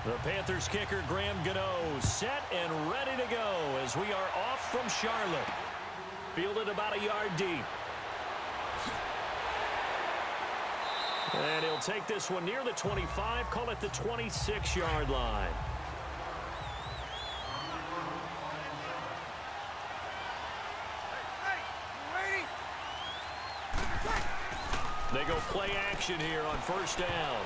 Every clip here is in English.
The Panthers kicker Graham Gano set and ready to go as we are off from Charlotte. Fielded about a yard deep. And he'll take this one near the 25, call it the 26-yard line. They go play action here on first down.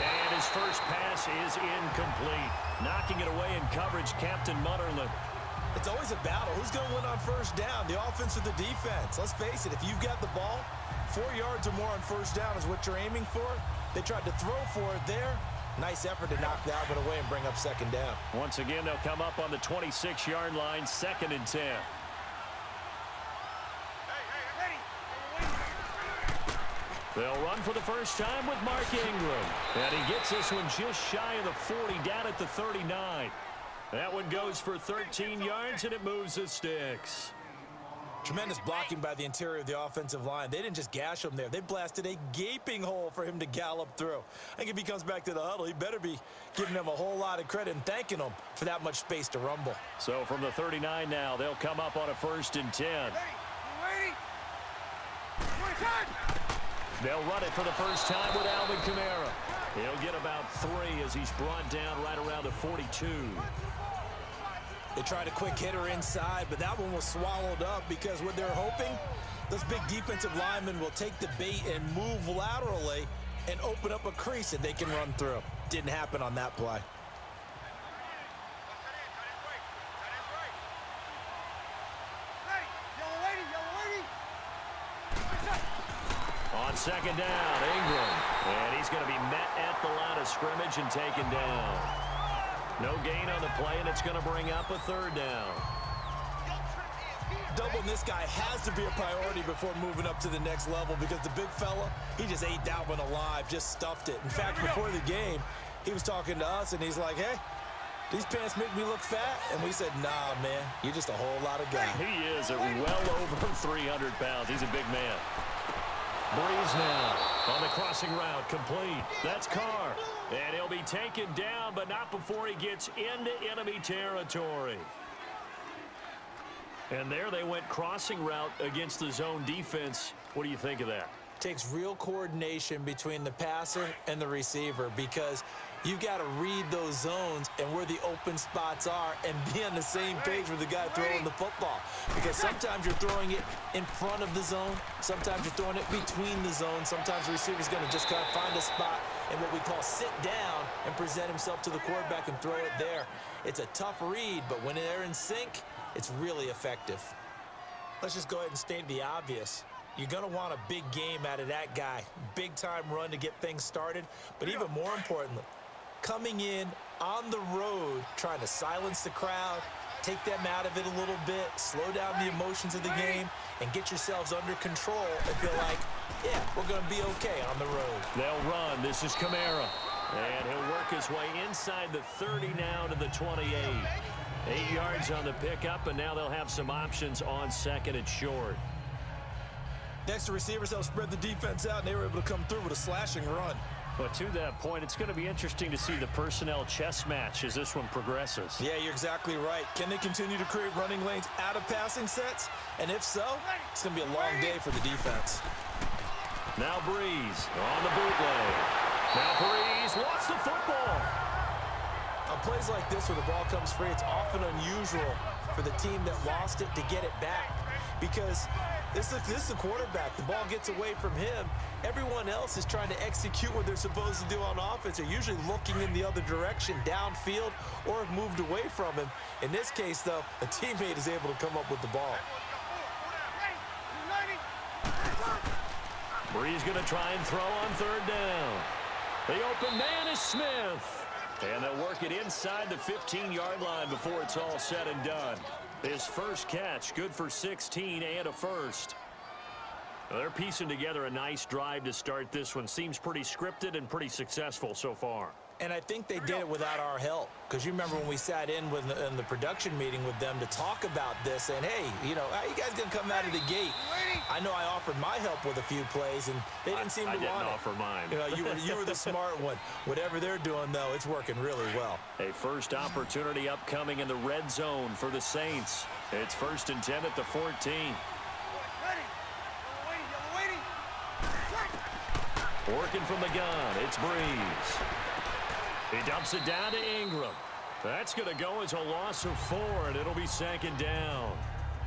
And his first pass is incomplete. Knocking it away in coverage, Captain Mutterland. It's always a battle. Who's going to win on first down, the offense or the defense? Let's face it, if you've got the ball, 4 yards or more on first down is what you're aiming for. They tried to throw for it there. Nice effort to knock that one away and bring up second down. Once again, they'll come up on the 26-yard line, 2nd and 10. They'll run for the first time with Mark Ingram. And he gets this one just shy of the 40, down at the 39. That one goes for 13 yards, and it moves the sticks. Tremendous blocking by the interior of the offensive line. They didn't just gash him there. They blasted a gaping hole for him to gallop through. I think if he comes back to the huddle, he better be giving them a whole lot of credit and thanking them for that much space to rumble. So from the 39 now, they'll come up on a 1st and 10. They'll run it for the first time with Alvin Kamara. He'll get about 3 as he's brought down right around the 42. They tried a quick hitter inside, but that one was swallowed up because what they're hoping, those big defensive linemen will take the bait and move laterally and open up a crease that they can run through. Didn't happen on that play. On 2nd down, Ingram. And he's going to be met at the line of scrimmage and taken down. No gain on the play, and it's going to bring up a 3rd down. Doubling this guy has to be a priority before moving up to the next level because the big fella, he just ate that one alive, just stuffed it. In fact, before the game, he was talking to us, and he's like, hey, these pants make me look fat. And we said, nah, man, you're just a whole lot of guy. He is at well over 300 pounds. He's a big man. Breeze now on the crossing route, complete. That's Carr. And he'll be taken down, but not before he gets into enemy territory. And there they went crossing route against the zone defense. What do you think of that? Takes real coordination between the passer and the receiver because you've got to read those zones and where the open spots are and be on the same page with the guy throwing the football. Because sometimes you're throwing it in front of the zone. Sometimes you're throwing it between the zones. Sometimes the receiver's going to just kind of find a spot and what we call sit down and present himself to the quarterback and throw it there. It's a tough read, but when they're in sync, it's really effective. Let's just go ahead and state the obvious. You're going to want a big game out of that guy. Big-time run to get things started. But even more importantly, coming in on the road, trying to silence the crowd, take them out of it a little bit, slow down the emotions of the game, and get yourselves under control and feel like, yeah, we're going to be okay on the road. They'll run. This is Kamara. And he'll work his way inside the 30 now to the 28. 8 yards on the pickup, and now they'll have some options on 2nd and short. Next, the receivers help spread the defense out, and they were able to come through with a slashing run. But to that point, it's going to be interesting to see the personnel chess match as this one progresses. Yeah, you're exactly right. Can they continue to create running lanes out of passing sets? And if so, it's going to be a long day for the defense. Now Breeze on the bootleg. Now Breeze lost the football. On plays like this where the ball comes free, it's often unusual for the team that lost it to get it back. Because this is a quarterback. The ball gets away from him. Everyone else is trying to execute what they're supposed to do on offense. They're usually looking in the other direction, downfield, or have moved away from him. In this case, though, a teammate is able to come up with the ball. Breeze going to try and throw on 3rd down. The open man is Smith. And they'll work it inside the 15-yard line before it's all said and done. His first catch, good for 16 and a first. They're piecing together a nice drive to start this one. Seems pretty scripted and pretty successful so far. And I think they did it without our help, because you remember when we sat in the production meeting with them to talk about this, saying, hey, you know, how you guys going to come out of the gate? I know I offered my help with a few plays, and they didn't seem to want it. I didn't offer mine. You know, you were the smart one. Whatever they're doing, though, it's working really well. A first opportunity upcoming in the red zone for the Saints. It's 1st and 10 at the 14. Working from the gun, it's Breeze. He dumps it down to Ingram. That's going to go as a loss of 4, and it'll be 2nd down.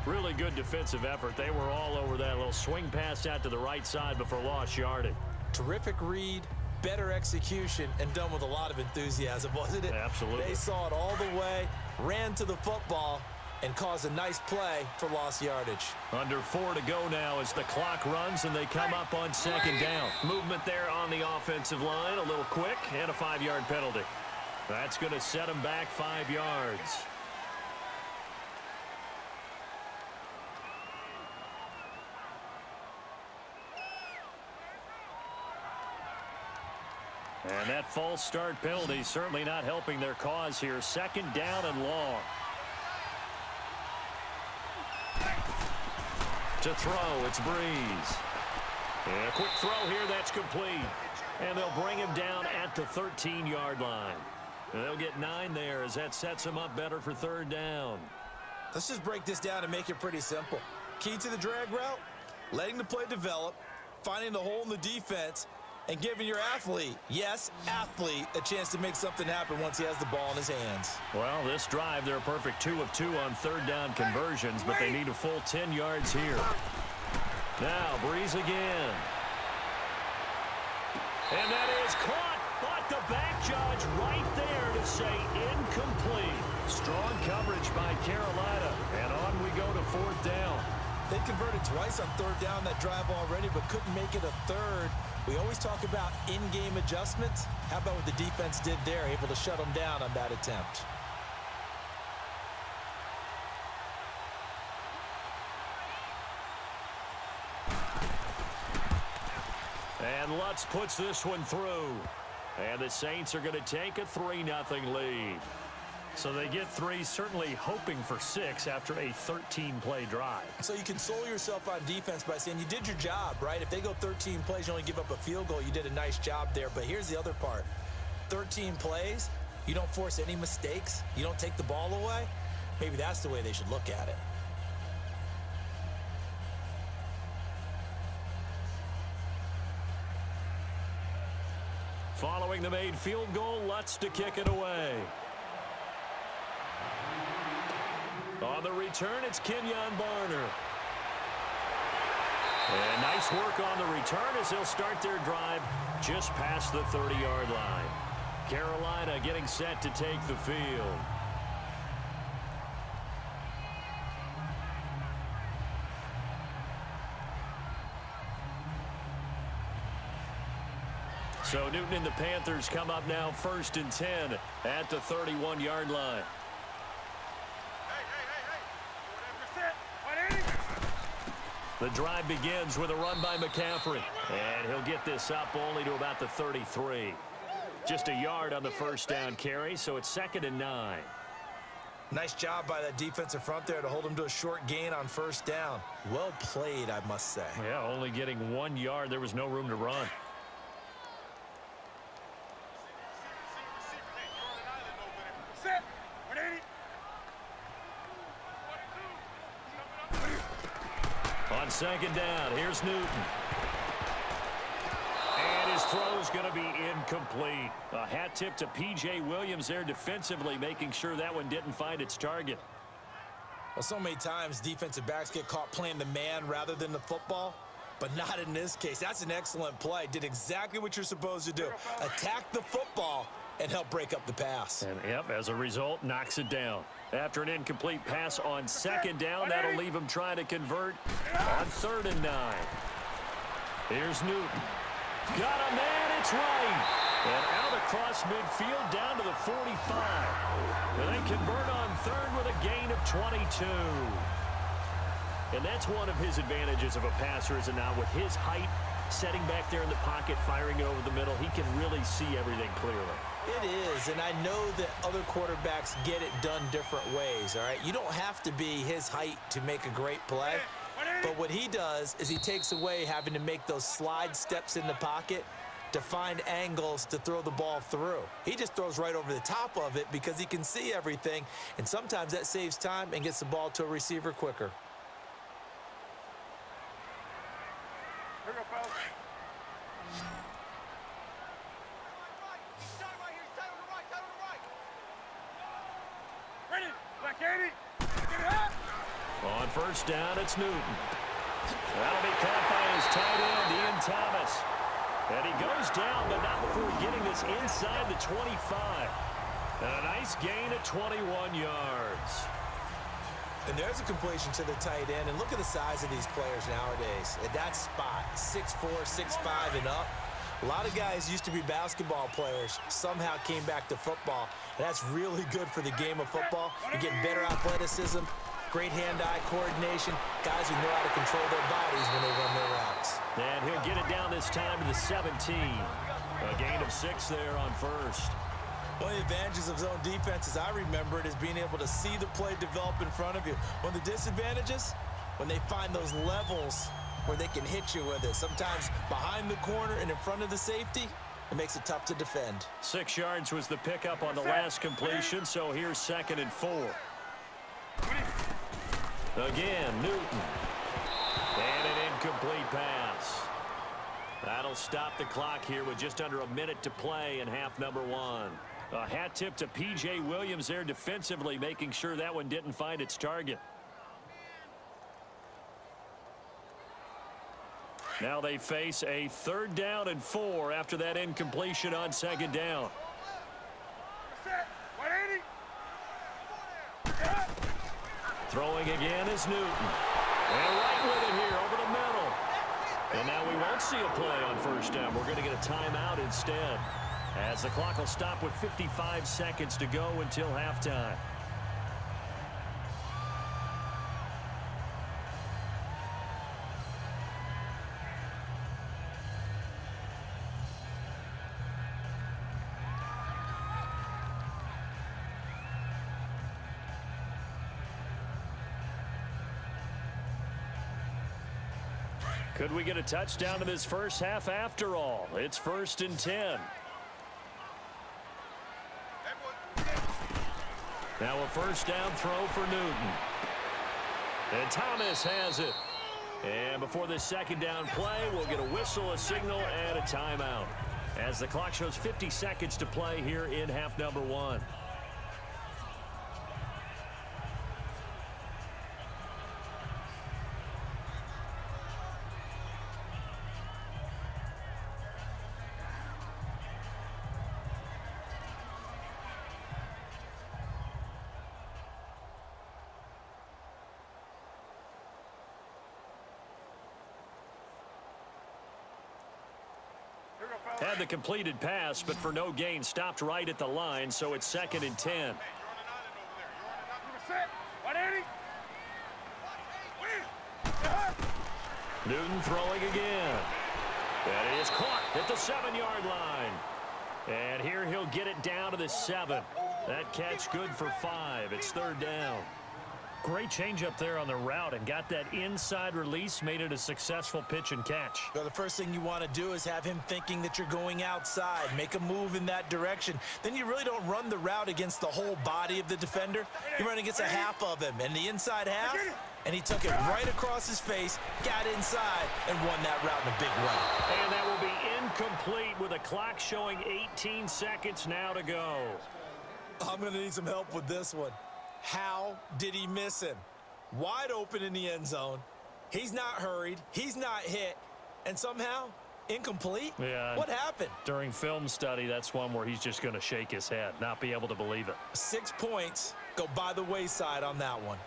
Really good defensive effort. They were all over that little swing pass out to the right side before lost yardage. Terrific read, better execution, and done with a lot of enthusiasm, wasn't it? Absolutely. They saw it all the way, ran to the football, and caused a nice play for lost yardage. Under 4 to go now as the clock runs and they come up on 2nd down. Movement there on the offensive line, a little quick, and a 5-yard penalty. That's going to set them back 5 yards. And that false start penalty certainly not helping their cause here. 2nd down and long. To throw, it's Breeze. And a quick throw here, that's complete. And they'll bring him down at the 13-yard line. And they'll get 9 there as that sets them up better for 3rd down. Let's just break this down and make it pretty simple. Key to the drag route, letting the play develop, finding the hole in the defense, and giving your athlete, yes, athlete, a chance to make something happen once he has the ball in his hands. Well, this drive, they're a perfect 2 of 2 on 3rd down conversions, but they need a full 10 yards here. Now, Breeze again. And that is caught, but the back judge right there to say incomplete. Strong coverage by Carolina, and on we go to 4th down. They converted twice on 3rd down that drive already, but couldn't make it a 3rd. We always talk about in-game adjustments. How about what the defense did there, able to shut them down on that attempt? And Lutz puts this one through. And the Saints are going to take a 3-0 lead. So they get 3, certainly hoping for 6 after a 13-play drive. So you console yourself on defense by saying you did your job, right? If they go 13 plays, you only give up a field goal, you did a nice job there. But here's the other part. 13 plays, you don't force any mistakes, you don't take the ball away. Maybe that's the way they should look at it. Following the made field goal, Lutz to kick it away. On the return, it's Kenyon Barner. And nice work on the return as they'll start their drive just past the 30-yard line. Carolina getting set to take the field. So Newton and the Panthers come up now 1st and 10 at the 31-yard line. The drive begins with a run by McCaffrey. And he'll get this up only to about the 33. Just a yard on the 1st down carry, so it's 2nd and 9. Nice job by that defensive front there to hold him to a short gain on 1st down. Well played, I must say. Yeah, only getting 1 yard. There was no room to run. On 2nd down, here's Newton. And his throw's going to be incomplete. A hat tip to P.J. Williams there defensively, making sure that one didn't find its target. Well, so many times defensive backs get caught playing the man rather than the football, but not in this case. That's an excellent play. Did exactly what you're supposed to do. Attack the football and help break up the pass. And, yep, as a result, knocks it down. After an incomplete pass on 2nd down, that'll leave him trying to convert on 3rd and 9. Here's Newton. Got a man, it's right. And out across midfield down to the 45. And they convert on 3rd with a gain of 22. And that's one of his advantages of a passer, is it not? With his height, setting back there in the pocket, firing it over the middle, he can really see everything clearly. It is, and I know that other quarterbacks get it done different ways, all right? You don't have to be his height to make a great play, but what he does is he takes away having to make those slide steps in the pocket to find angles to throw the ball through. He just throws right over the top of it because he can see everything, and sometimes that saves time and gets the ball to a receiver quicker. Here we go, fellas. On first down, it's Newton. That'll be caught by his tight end, Ian Thomas. And he goes down, but not before getting this inside the 25. And a nice gain at 21 yards. And there's a completion to the tight end. And look at the size of these players nowadays. At that spot, 6'4", 6'5", and up. A lot of guys used to be basketball players, somehow came back to football. And that's really good for the game of football. You're getting better athleticism, great hand-eye coordination, guys who know how to control their bodies when they run their routes. And he'll get it down this time to the 17. A gain of 6 there on first. One of the advantages of zone defense, as I remember it, is being able to see the play develop in front of you. One of the disadvantages, when they find those levels where they can hit you with it. Sometimes behind the corner and in front of the safety, it makes it tough to defend. 6 yards was the pickup on the last completion, so here's 2nd and 4. Again, Newton. And an incomplete pass. That'll stop the clock here with just under a minute to play in half number 1. A hat tip to P.J. Williams there defensively, making sure that one didn't find its target. Now they face a 3rd down and 4 after that incompletion on 2nd down. Throwing again is Newton. And right with it here over the middle. And now we won't see a play on 1st down. We're going to get a timeout instead, as the clock will stop with 55 seconds to go until halftime. Could we get a touchdown in this first half after all? It's 1st and 10. Now a 1st down throw for Newton. And Thomas has it. And before this 2nd down play, we'll get a whistle, a signal, and a timeout, as the clock shows 50 seconds to play here in half number 1. Had the completed pass, but for no gain, stopped right at the line, so it's 2nd and 10. Newton throwing again. That is caught at the 7-yard line. And here he'll get it down to the 7. That catch good for 5. It's 3rd down. Great change up there on the route and got that inside release, made it a successful pitch and catch. Well, the first thing you want to do is have him thinking that you're going outside, make a move in that direction. Then you really don't run the route against the whole body of the defender. You run against a half of him, and the inside half, and he took it right across his face, got inside, and won that route in a big way. And that will be incomplete with a clock showing 18 seconds now to go. I'm going to need some help with this one. How did he miss him? Wide open in the end zone. He's not hurried. He's not hit. And somehow, incomplete? Yeah. What happened? During film study, that's one where he's just going to shake his head, not be able to believe it. 6 points go by the wayside on that one.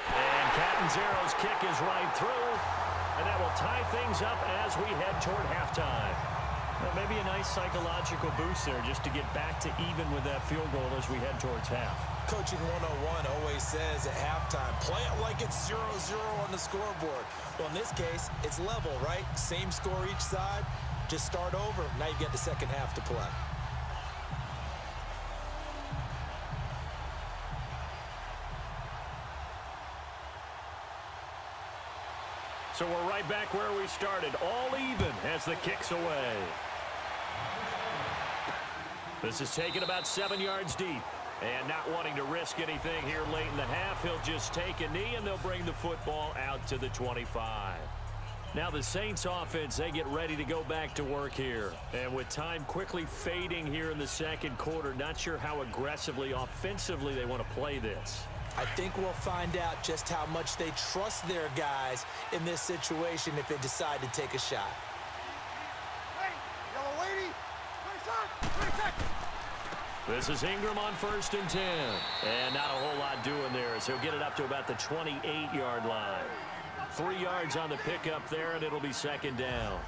And Catanzaro's kick is right through. And that will tie things up as we head toward halftime. Well, maybe a nice psychological boost there just to get back to even with that field goal as we head towards half. Coaching 101 always says at halftime, play it like it's 0-0 on the scoreboard. Well, in this case, it's level, right? Same score each side. Just start over. Now you get the second half to play. So we're right back where we started, all even as the kick's away. This is taken about 7 yards deep. And not wanting to risk anything here late in the half, he'll just take a knee, and they'll bring the football out to the 25. Now the Saints offense, they get ready to go back to work here. And with time quickly fading here in the second quarter, not sure how aggressively, offensively they want to play this. I think we'll find out just how much they trust their guys in this situation if they decide to take a shot. Hey, yellow lady, 20 seconds. This is Ingram on 1st and 10. And not a whole lot doing there as he'll get it up to about the 28-yard line. 3 yards on the pickup there, and it'll be second down.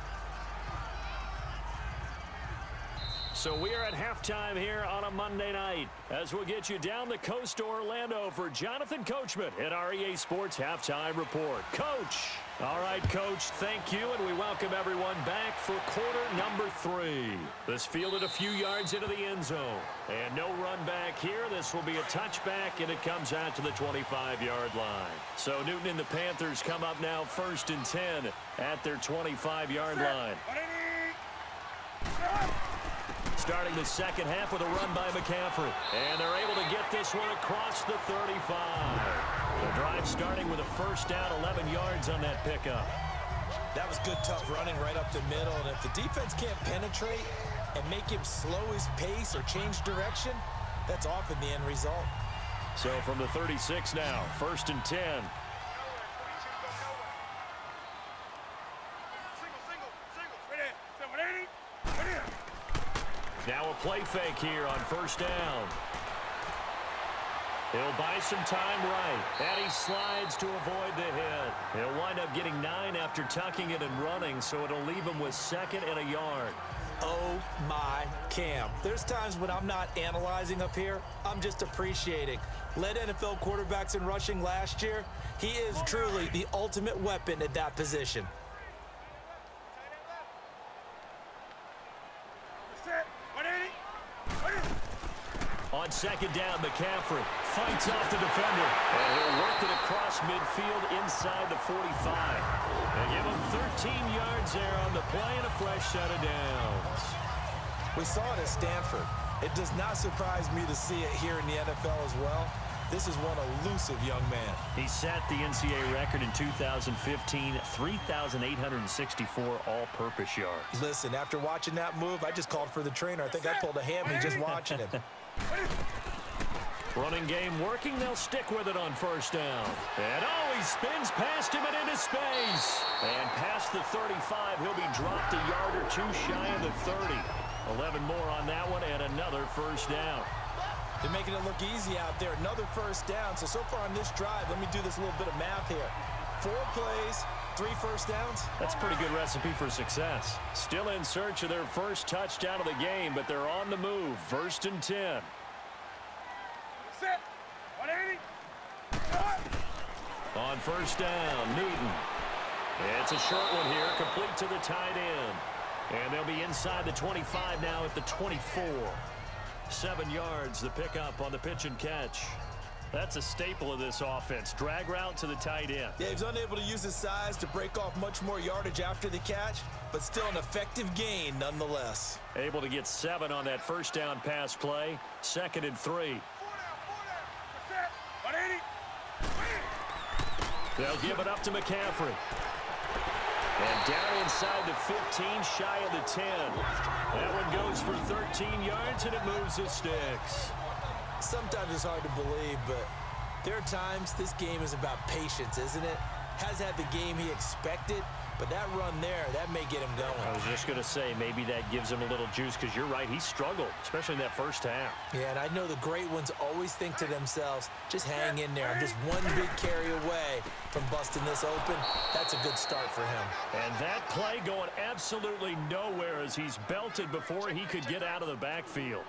So we are at halftime here on a Monday night as we'll get you down the coast to Orlando for Jonathan Coachman at our EA Sports Halftime Report. Coach. All right, Coach, thank you, and we welcome everyone back for quarter number 3. This fielded a few yards into the end zone. And no run back here. This will be a touchback, and it comes out to the 25-yard line. So Newton and the Panthers come up now 1st and 10 at their 25-yard line. Starting the second half with a run by McCaffrey. And they're able to get this one across the 35. The drive starting with a first down, 11 yards on that pickup. That was good, tough running right up the middle. And if the defense can't penetrate and make him slow his pace or change direction, that's often the end result. So from the 36 now, 1st and 10. Now a play fake here on 1st down. He'll buy some time right, and he slides to avoid the hit. He'll wind up getting 9 after tucking it and running, so it'll leave him with 2nd and a yard. Oh, my Cam. There's times when I'm not analyzing up here. I'm just appreciating. Led NFL quarterbacks in rushing last year. He is truly the ultimate weapon at that position. On 2nd down, McCaffrey fights off the defender, and he'll work it across midfield inside the 45. They give him 13 yards there on the play and a fresh set of downs. We saw it at Stanford. It does not surprise me to see it here in the NFL as well. This is one elusive young man. He set the NCAA record in 2015, 3,864 all-purpose yards. Listen, after watching that move, I just called for the trainer. I think I pulled a hammy just watching him. Running game working. They'll stick with it on 1st down. And he spins past him and into space. And past the 35, he'll be dropped a yard or 2 shy of the 30. 11 more on that one and another 1st down. They're making it look easy out there. Another 1st down. So far on this drive, let me do this little bit of math here. 4 plays, 3 1st downs. That's a pretty good recipe for success. Still in search of their first touchdown of the game, but they're on the move. 1st and 10. Set. 180. On 1st down, Newton. It's a short one here, complete to the tight end. And they'll be inside the 25 now at the 24. 7 yards, the pickup on the pitch and catch. That's a staple of this offense. Drag route to the tight end. Yeah, he's unable to use his size to break off much more yardage after the catch, but still an effective gain nonetheless. Able to get 7 on that 1st down pass play. 2nd and 3. 180. They'll give it up to McCaffrey. And down inside the 15, shy of the 10. That one goes for 13 yards, and it moves the sticks. Sometimes it's hard to believe, but there are times this game is about patience, isn't it? Has had the game he expected, but that run there, that may get him going. I was just going to say, maybe that gives him a little juice, because you're right, he struggled, especially in that 1st half. Yeah, and I know the great ones always think to themselves, just hang in there. I'm just one big carry away from busting this open. That's a good start for him. And that play going absolutely nowhere as he's belted before he could get out of the backfield.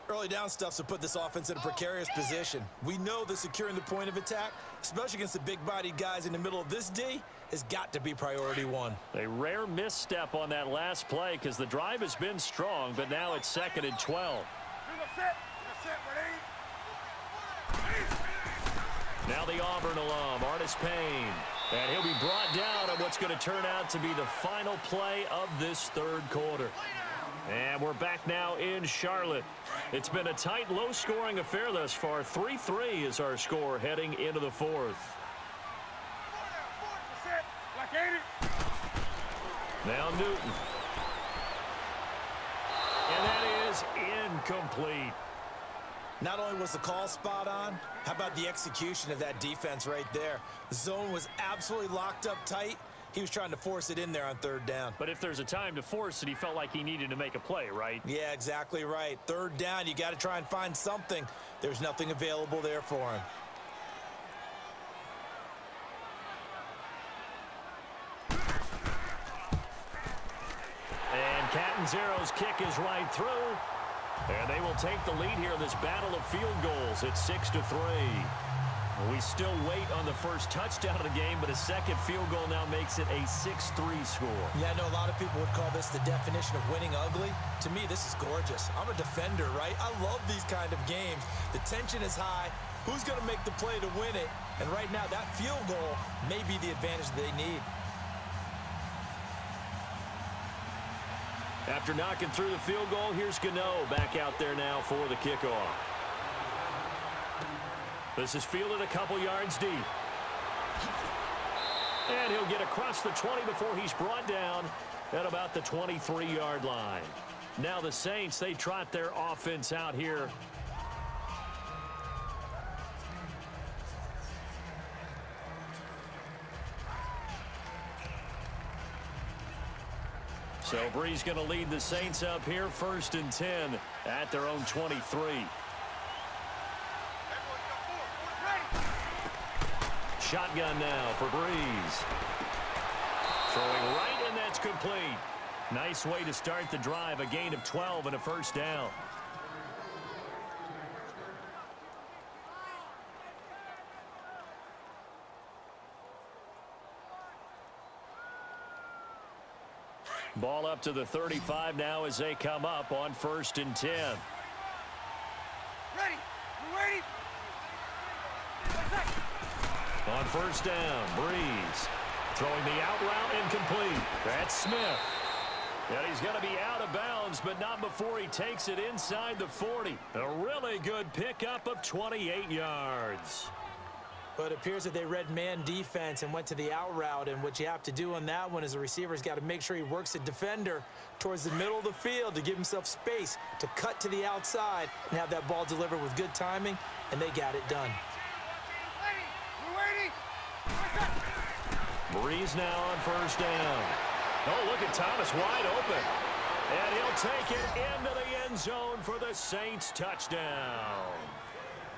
Early down stuff's to put this offense in a precarious position. We know that securing the point of attack, especially against the big-bodied guys in the middle of this D, has got to be priority one. A rare misstep on that last play because the drive has been strong, but now it's 2nd and 12. Now the Auburn alum, Artis Payne. And he'll be brought down on what's going to turn out to be the final play of this third quarter. And we're back now in Charlotte. It's been a tight, low-scoring affair thus far. 3-3 is our score heading into the fourth. Now Newton. And that is incomplete. Not only was the call spot on, how about the execution of that defense right there? The zone was absolutely locked up tight. He was trying to force it in there on 3rd down. But if there's a time to force it, he felt like he needed to make a play, right? Yeah, exactly right. 3rd down, you got to try and find something. There's nothing available there for him. And Catanzero's kick is right through. And they will take the lead here in this battle of field goals. It's 6-3. We still wait on the first touchdown of the game, but a second field goal now makes it a 6-3 score. Yeah, I know a lot of people would call this the definition of winning ugly. To me, this is gorgeous. I'm a defender, right? I love these kind of games. The tension is high. Who's going to make the play to win it? And right now, that field goal may be the advantage they need. After knocking through the field goal, here's Gano back out there now for the kickoff. This is fielded a couple yards deep. And he'll get across the 20 before he's brought down at about the 23-yard line. Now the Saints, they trot their offense out here. So Bree's going to lead the Saints up here, 1st and 10 at their own 23. Shotgun now for Breeze. Throwing right, and that's complete. Nice way to start the drive, a gain of 12 and a 1st down. Ball up to the 35 now as they come up on 1st and 10. Ready. We're ready. On 1st down, Breeze. Throwing the out route incomplete. That's Smith. And he's going to be out of bounds, but not before he takes it inside the 40. A really good pickup of 28 yards. But it appears that they read man defense and went to the out route. And what you have to do on that one is the receiver's got to make sure he works the defender towards the middle of the field to give himself space to cut to the outside and have that ball delivered with good timing, and they got it done. Breeze now on 1st down. Oh, look at Thomas wide open. And he'll take it into the end zone for the Saints touchdown.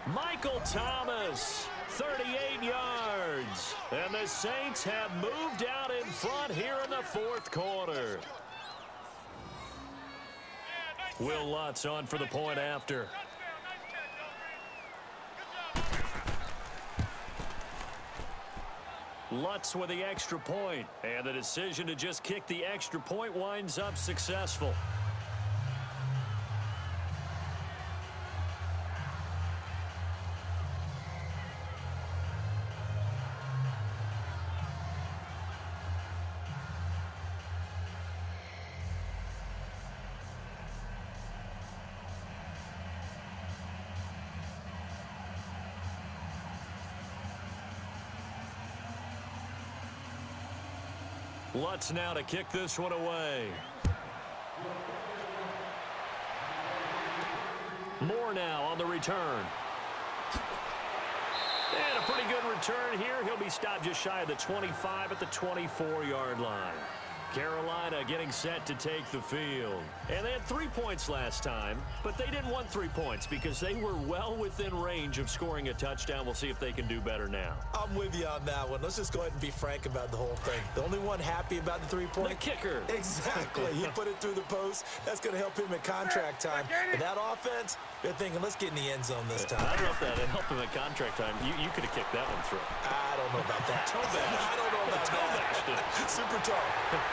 Michael Thomas, 38 yards. And the Saints have moved out in front here in the 4th quarter. Will Lutz on for the point after. Lutz with the extra point, and the decision to just kick the extra point winds up successful. Lutz now to kick this one away. Moore now on the return. And a pretty good return here. He'll be stopped just shy of the 25 at the 24-yard line. Carolina getting set to take the field. And they had 3 points last time, but they didn't want 3 points because they were well within range of scoring a touchdown. We'll see if they can do better now. I'm with you on that one. Let's just go ahead and be frank about the whole thing. The only one happy about the 3-point? The kicker. Exactly. He put it through the post. That's going to help him at contract time. But that offense, they're thinking, let's get in the end zone this time. I don't know if that helped him at contract time. You could have kicked that one through. I don't know about that. I don't know about that. Super tall.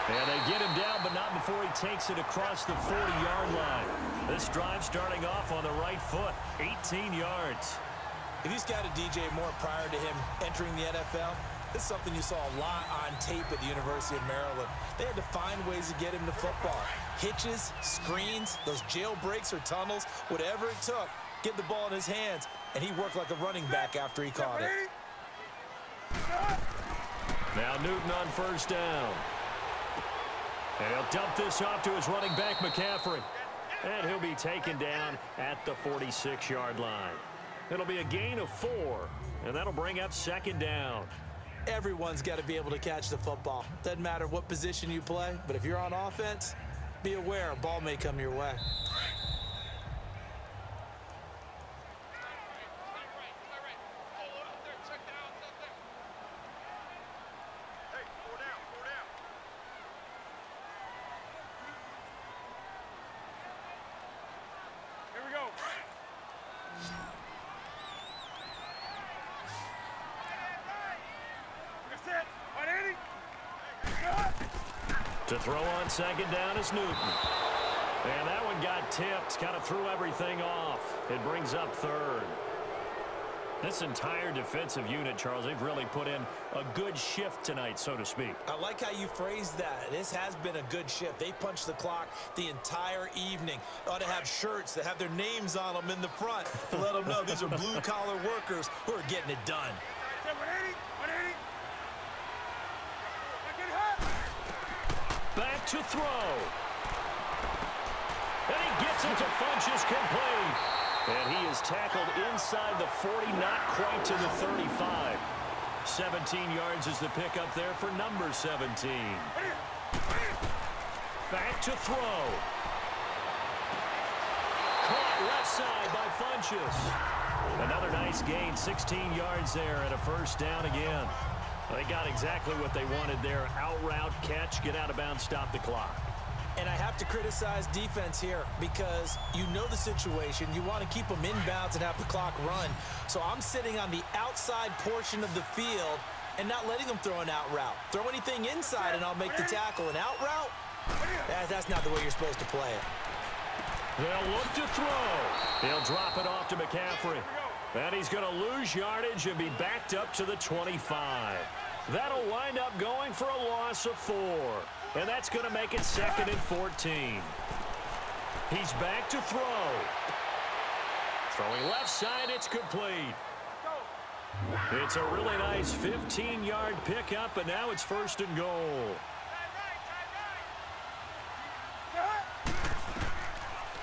And they get him down, but not before he takes it across the 40-yard line. This drive starting off on the right foot, 18 yards. If he's got a DJ Moore prior to him entering the NFL, this is something you saw a lot on tape at the University of Maryland. They had to find ways to get him to football. Hitches, screens, those jailbreaks or tunnels, whatever it took, get the ball in his hands, and he worked like a running back after he caught it. Now Newton on first down. And he'll dump this off to his running back, McCaffrey. And he'll be taken down at the 46-yard line. It'll be a gain of 4, and that'll bring up second down. Everyone's got to be able to catch the football. Doesn't matter what position you play, but if you're on offense, be aware a ball may come your way. To throw on second down is Newton. And that one got tipped, kind of threw everything off. It brings up third. This entire defensive unit, Charles, they've really put in a good shift tonight, so to speak. I like how you phrased that. This has been a good shift. They punched the clock the entire evening. They ought to have shirts that have their names on them in the front to let them know these are blue-collar workers who are getting it done. Back to throw. And he gets it to Funchess complete. And he is tackled inside the 40, not quite to the 35. 17 yards is the pickup there for number 17. Back to throw. Caught left side by Funchess. Another nice gain, 16 yards there and a first down again. They got exactly what they wanted there. Out route, catch, get out of bounds, stop the clock. And I have to criticize defense here because you know the situation. You want to keep them inbounds and have the clock run. So I'm sitting on the outside portion of the field and not letting them throw an out route. Throw anything inside and I'll make the tackle. An out route? That's not the way you're supposed to play it. They'll look to throw. He'll drop it off to McCaffrey. And he's going to lose yardage and be backed up to the 25. That'll wind up going for a loss of 4. And that's going to make it 2nd and 14. He's back to throw. Throwing left side, it's complete. It's a really nice 15-yard pickup, and now it's 1st and goal.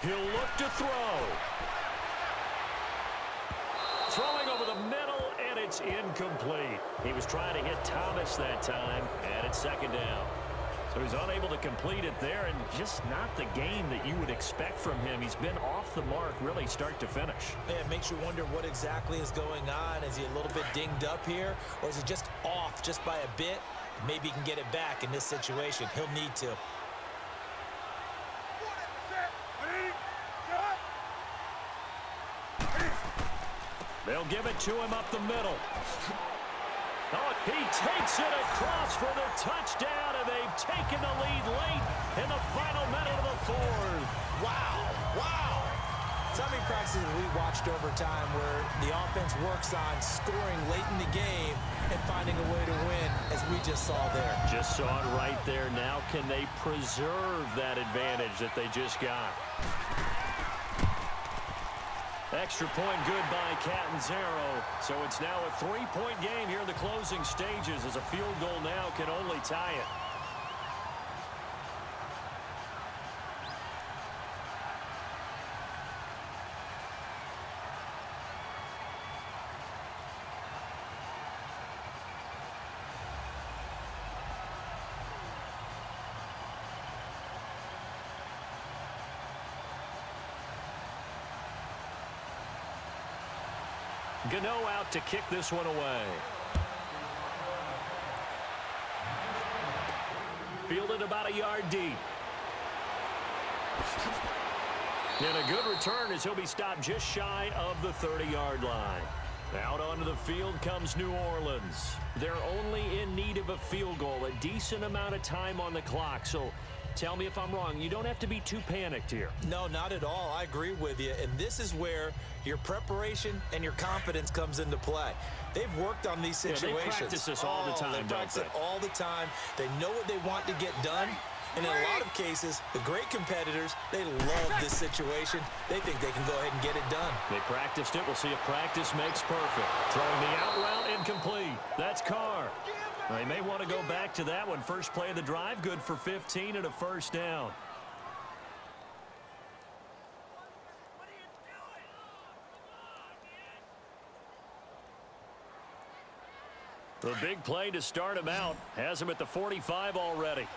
He'll look to throw. Throwing over the middle, and it's incomplete. He was trying to hit Thomas that time, and it's 2nd down. So he's unable to complete it there, and just not the game that you would expect from him. He's been off the mark really start to finish. Yeah, it makes you wonder what exactly is going on. Is he a little bit dinged up here, or is he just off just by a bit? Maybe he can get it back in this situation. He'll need to. They'll give it to him up the middle. Oh, he takes it across for the touchdown, and they've taken the lead late in the final minute of the 4th. Wow, wow. So many practices we watched over time where the offense works on scoring late in the game and finding a way to win, as we just saw there. Just saw it right there. Now can they preserve that advantage that they just got? Extra point good by Catanzaro. So it's now a 3-point game here in the closing stages, as a field goal now can only tie it. Gano out to kick this one away. Fielded about a yard deep. And a good return as he'll be stopped just shy of the 30-yard line. Out onto the field comes New Orleans. They're only in need of a field goal, a decent amount of time on the clock. So tell me if I'm wrong. You don't have to be too panicked here. No, not at all. I agree with you. And this is where your preparation and your confidence comes into play. They've worked on these situations. Yeah, they practice this all the time, They practice it all the time. They know what they want to get done. And in a lot of cases, the great competitors, they love this situation. They think they can go ahead and get it done. They practiced it. We'll see if practice makes perfect. Throwing the out route incomplete. That's Carr. They may want to go back to that one. First play of the drive, good for 15 and a first down. The big play to start him out. Has him at the 45 already.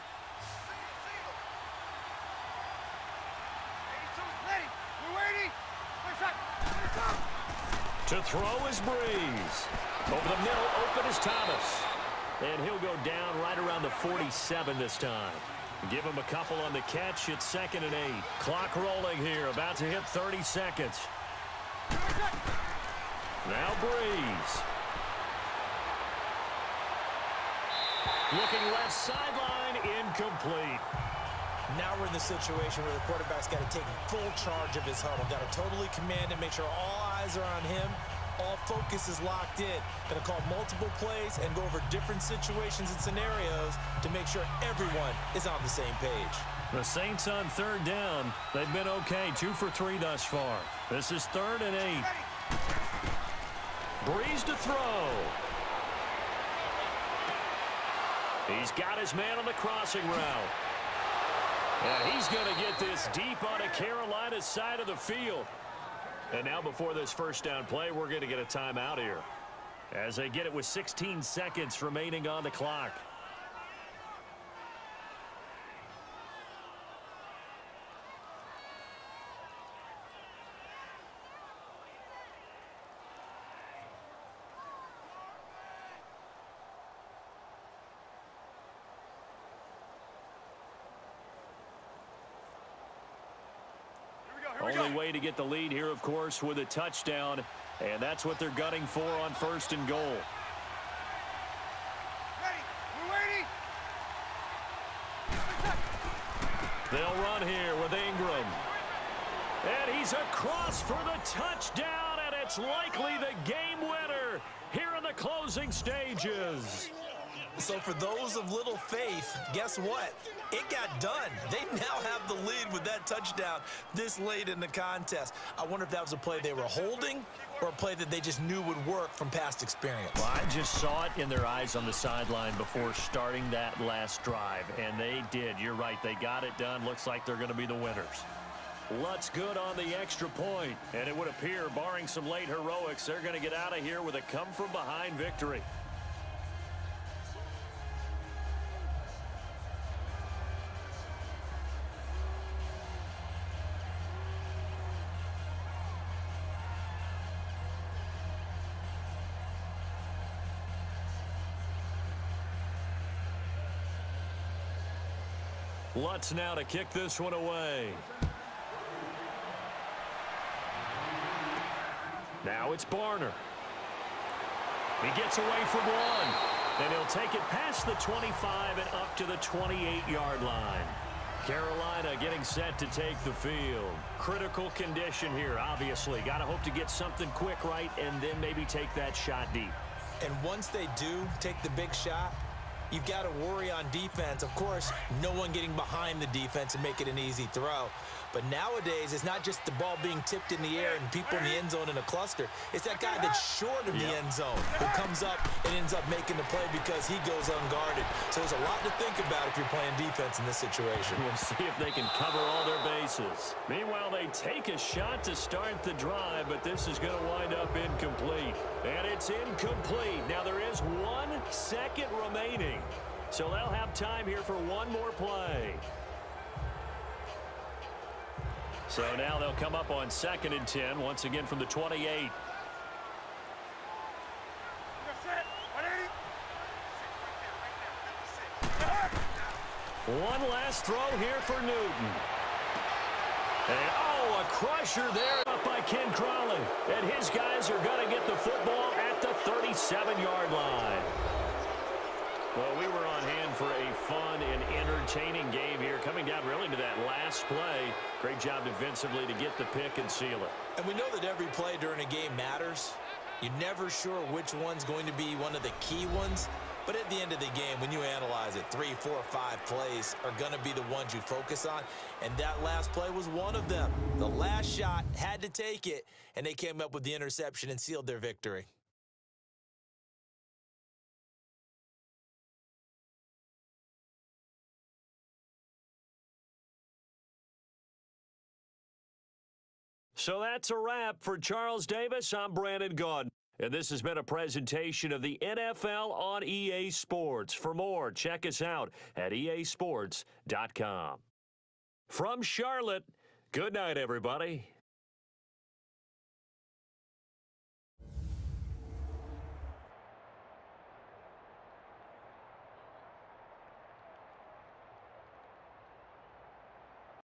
To throw is Breeze. Over the middle, open is Thomas. And he'll go down right around the 47 this time. Give him a couple on the catch. It's 2nd and 8. Clock rolling here. About to hit 30 seconds. Now Breeze. Looking left sideline, incomplete. Now we're in the situation where the quarterback's got to take full charge of his huddle. Got to totally command and make sure all eyes are on him. All focus is locked in. Going to call multiple plays and go over different situations and scenarios to make sure everyone is on the same page. The Saints on 3rd down. They've been okay. 2 for 3 thus far. This is 3rd and 8. Breeze to throw. He's got his man on the crossing route. And he's going to get this deep on a Carolina side of the field. And now before this first down play, we're going to get a timeout here, as they get it with 16 seconds remaining on the clock. Only way to get the lead here, of course, with a touchdown. And that's what they're gunning for on 1st and goal. Ready. We're waiting. They'll run here with Ingram. And he's across for the touchdown, and it's likely the game winner here in the closing stages. So for those of little faith, guess what? It got done. They now have the lead with that touchdown this late in the contest. I wonder if that was a play they were holding or a play that they just knew would work from past experience. Well, I just saw it in their eyes on the sideline before starting that last drive, and they did. You're right. They got it done. Looks like they're going to be the winners. Lutz good on the extra point, and it would appear, barring some late heroics, they're going to get out of here with a come-from-behind victory. Lutz now to kick this one away. Now it's Barner. He gets away from one, and he'll take it past the 25 and up to the 28-yard line. Carolina getting set to take the field. Critical condition here, obviously. Got to hope to get something quick right and then maybe take that shot deep. And once they do take the big shot, you've got to worry on defense. Of course, no one getting behind the defense and make it an easy throw. But nowadays, it's not just the ball being tipped in the air and people in the end zone in a cluster. It's that guy that's short of the end zone who comes up and ends up making the play because he goes unguarded. So there's a lot to think about if you're playing defense in this situation. We'll see if they can cover all their bases. Meanwhile, they take a shot to start the drive, but this is going to wind up incomplete. And it's incomplete. Now, there is 1 second remaining. So they'll have time here for one more play. So now they'll come up on 2nd and 10, once again from the 28. One last throw here for Newton. And, oh, a crusher there up by Ken Crawley. And his guys are going to get the football at the 37-yard line. Well, we were on hand for a fun and entertaining game here, coming down really to that last play. Great job defensively to get the pick and seal it. And we know that every play during a game matters. You're never sure which one's going to be one of the key ones. But at the end of the game, when you analyze it, 3, 4, 5 plays are going to be the ones you focus on. And that last play was one of them. The last shot had to take it, and they came up with the interception and sealed their victory. So that's a wrap for Charles Davis. I'm Brandon Gaudin. And this has been a presentation of the NFL on EA Sports. For more, check us out at easports.com. From Charlotte, good night, everybody.